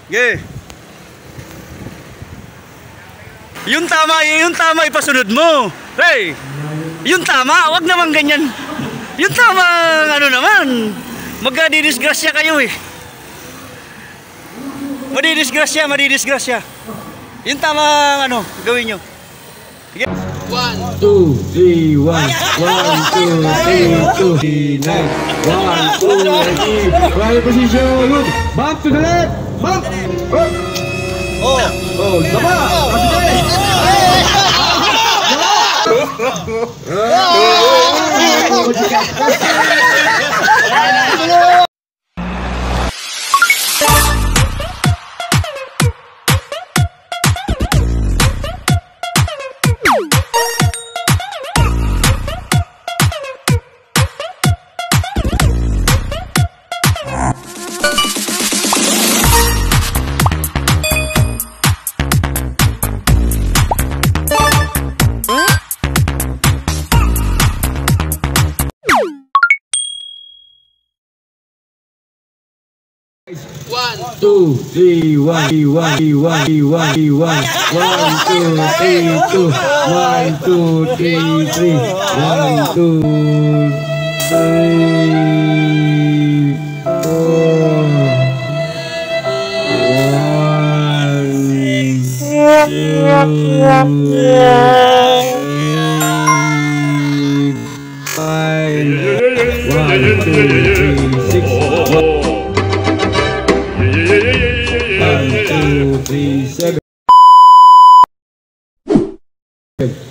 Okay. Yung tama ipasunod mo. Hey! Yung tama, wag naman ganyan. Yung tama, ano naman. Magdidisgrasya kayo eh. Madidisgrasya. Yung tama, ano, gawin nyo. Sige. 1, 2, 3, 1, 1, 2, 3, 2, 9, 1, 2, 3, right position, look, bump to the left, bump, sama, One, 2, 3, 1, 1, 1, 1, 1, 1, 1, 2, 3, 2, 1, 2, 3, 3, 1, 2, 3,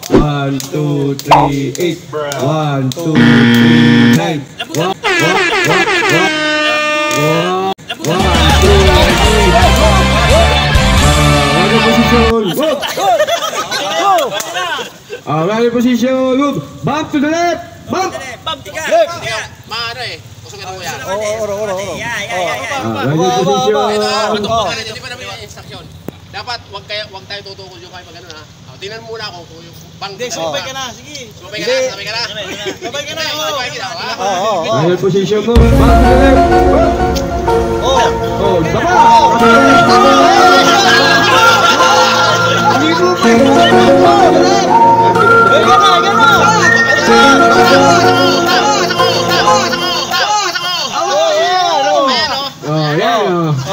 1, 2, 3, 8, 1, 2, 3, 9, 1, 2, position, move, bump to the left, bump, Maano eh, kusugin mo yan. Oro. Hindi pa namin yung instruction. Dapat wag tayo tutukol yung kahit gano'n ha. Tingnan muna ako kung yung bang. Sumabay ka na, sige. Sumabay ka na. right position, move, bump to the left, sama.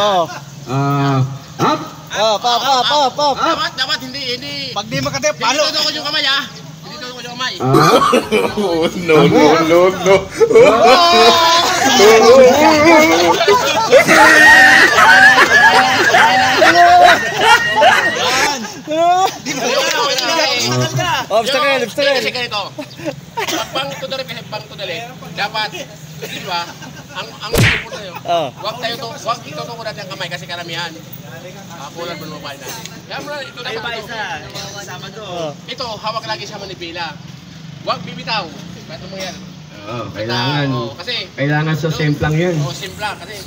Up. Dapat hindi. Pag di makatip, palo. Hindi tutukol yung kamay ha. Hindi tutukol yung kamay. No. Obstacle. Kasi ganito. Pang tudali. Dapat, di ba? Ang support tayo. Huwag itutukol natin ang kamay kasi karamihan. Kulang mo ba na? Kaya mo na ito dapat ito. Ito, hawak lagi sa manipila. Huwag bibitaw. Ba't mo yan? Kailangan sa simplang yan. Simplang. Kasi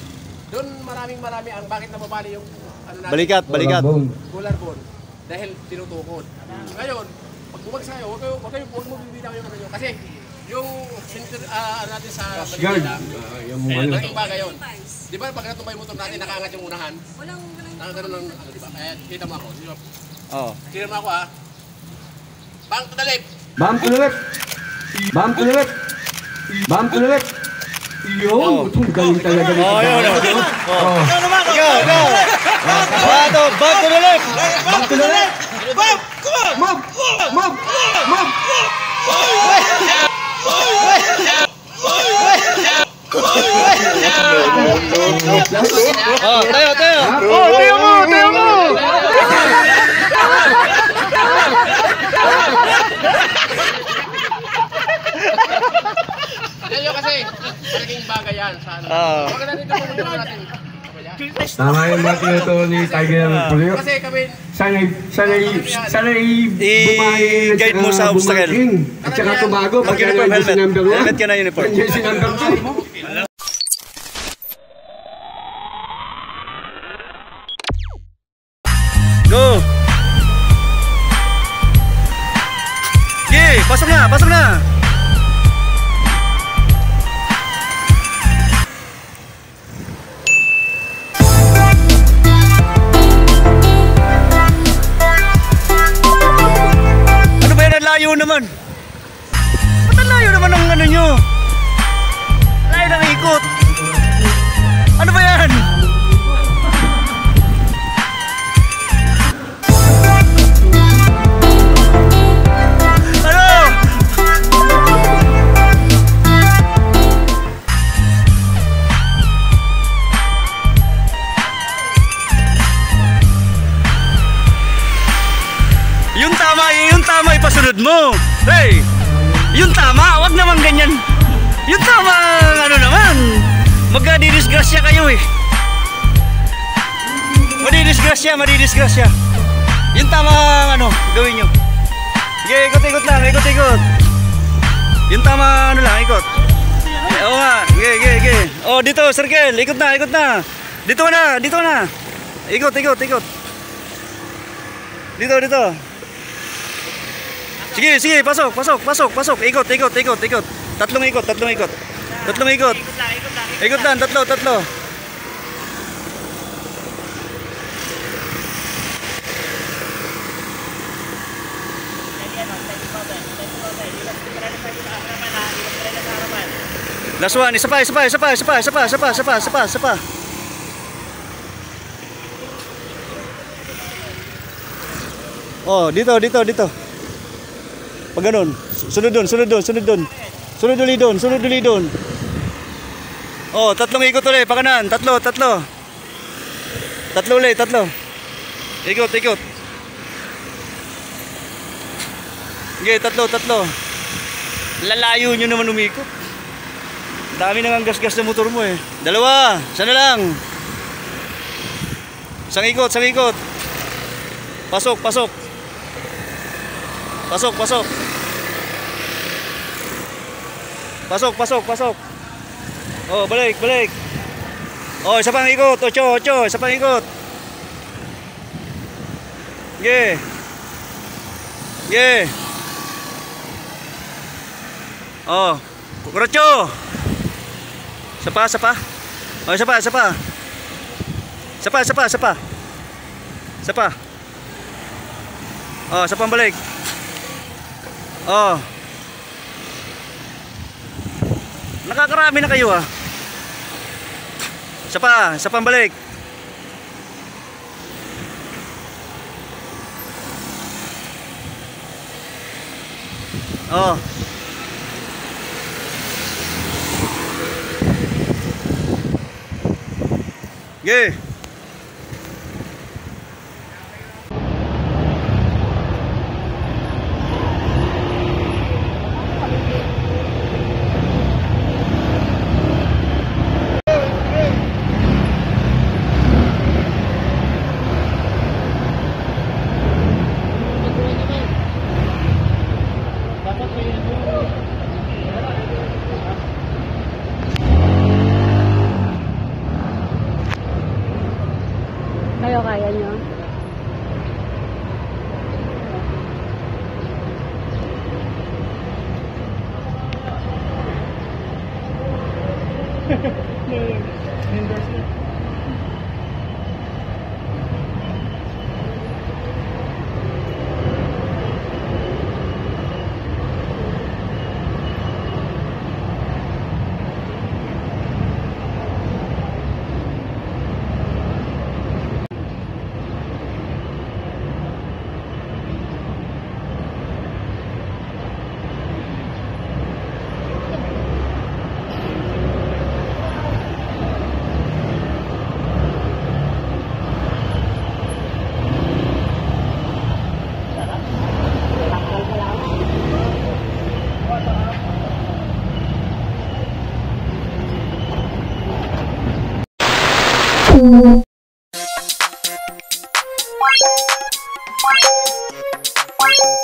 doon marami ang bakit nababali yung ano natin. Balikat. Collar bone. Dahil tinutukod. Ngayon, pag bumagsak kayo, huwag mo bibitaw yung ano nyo. Kasi yung natin sa manipila, malaking bagay yun. Di ba pag natumbay yung motor natin, nakaangat yung unahan? Nakagano'n ng ano, di ba? Kita mo ako. Kita mo ako ha. Bang to the left. Bump to the left. Yun, galing talaga dito. Yun. Go. Bump to the left. Bob, come on. Move. Tayo. Tayo mo. Yan kasi, malaking bagay yan sa ano. Huwag na dito muna natin. Tama yung mga tinuto ni Tiger Pulio. Kasi kami, sana'y i-guide mo sa obstacle. At saka tumago. Mag-uniform helmet. Helmet ka na uniform. Si number 1. Go! Pasok na! layo naman. Ba't ang layo naman ang ano nyo? Layo ng ikot. Ano ba yan? Yung tama ipasunod mo. Hey, yung tama, wag naman ganyan. Yung tama, ano naman, magdidisgrasya kayo eh. Madidisgrasya. Yung tama, ano, gawin nyo. Sige, ikot lang, ikot. Yung tama, ano lang, ikot. Oo nga, sige. Oh, dito, circle, ikot na. Dito na. Ikot. Dito. Sige, pasok. Ikot. Tatlong ikot. Ikot lang, tatlo. Last one, isa pa. Oh, dito. Pag ganun, sunod doon. Sunod uli doon. Oh, tatlong ikot ulit, pa kanan, tatlo. Tatlo ulit. Ikot. Sige, tatlo. Lalayo nyo naman umikot. Dami nang gas na motor mo eh. Dalawa, sana lang. Isang ikot. Pasok. Oh, balik. Oh, isa pang ikot. Ocho. Isa pang ikot. Sige. Oh, kukuratso. Sapa. Oh, sapa. Oh, sapang balik. Oh. Nakakarami na kayo ah. Sapang balik. Oh. Yeah. Kayo kaya nyo? Thank you.